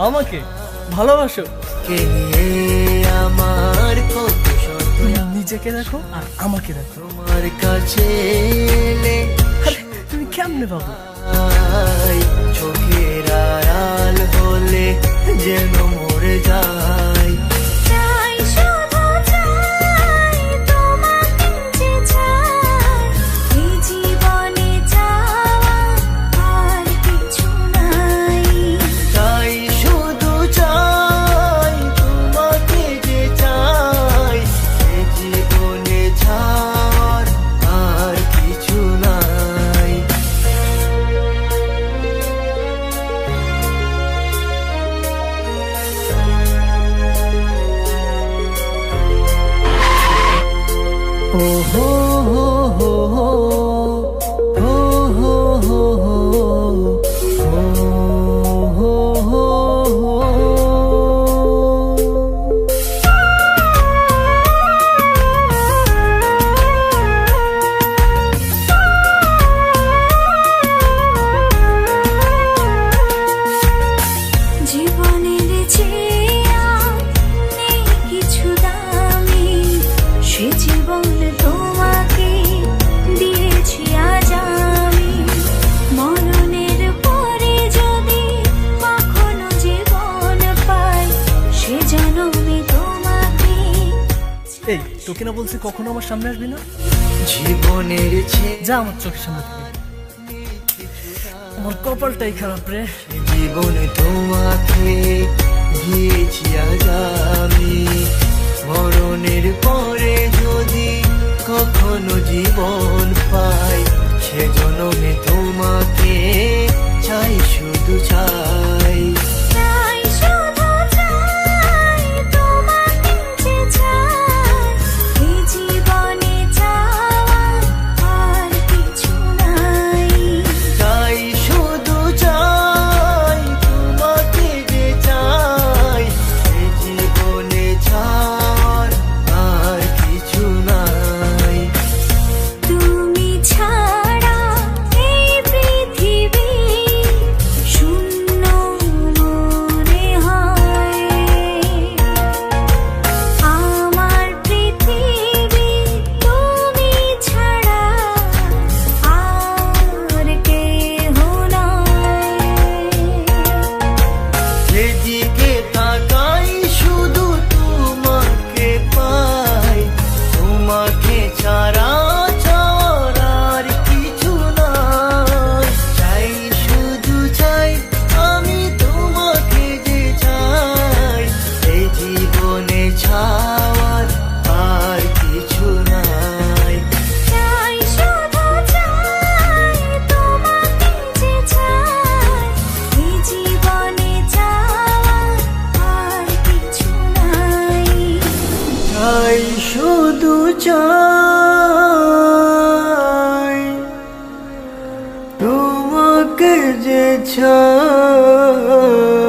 আমাকে ভালোবাসো। কে নিয়ে আমার কত শত, নিজেকে দেখো আর আমাকে দেখো। তোমার কাছে এলে আরে তুমি কেমনে পাবো? চোখের আড়াল হলে যেন মরে যায়। চাই শুধু চাই তোমাকে যে চাই, এই জীবনে চাওয়া আর কিছু নাই। চাই শুধু চাই তোমাকে যে চাই, এ জীবনে ছাড় আর কিছু নাই। ও হো হো হো হো হো হো হো হো হো হো। জীবনের চেয়ে নেই কিছু দামি, সে জীবন তোমাকে দিয়েছি আজ আমি। মরণের পরে যদি কখনো জীবন পাই, সে জন্মে তোমাকে। এই তোকে না বলছি কখনো আমার সামনে আসবি না? জীবনের যা আমার চোখের সামনে থেকে। আমার কপালটাই খারাপ রে। জীবনে তোমাকে দিয়েছি আজ আমি। মরণের পরে যদি কখনো জীবন পাই, সে জন্মে তোমাকে চাই শুধু চাই। চাই শুধু চাই তোমাকে যে চাই, এই জীবনে চাওয়া আর কিছু নাই। চাই শুধু চাই তোমাকে যে চাই, এ জীবনে ছাড় আর কিছু নাই। তুমি ছাড়া এই পৃথিবী শূন্য মনে হয়। আমার পৃথিবী তুমি ছাড়া আর কেহ নয়। যেদিকে তাকাই শুধু তোমাকে পাই, তোমাকে ছাড়া চাওয়ার আর কিছু নাই। চাই শুধু চাই আমি তোমাকে যে চাই, এই জীবনে ছাওয়ার আর কিছু নাই। চাই শুধু চাই তোমাকে যে চাই, এই জীবনে চাওয়া আর কিছু নাই। চাই শুধু চাই তোমাকে যে চাই।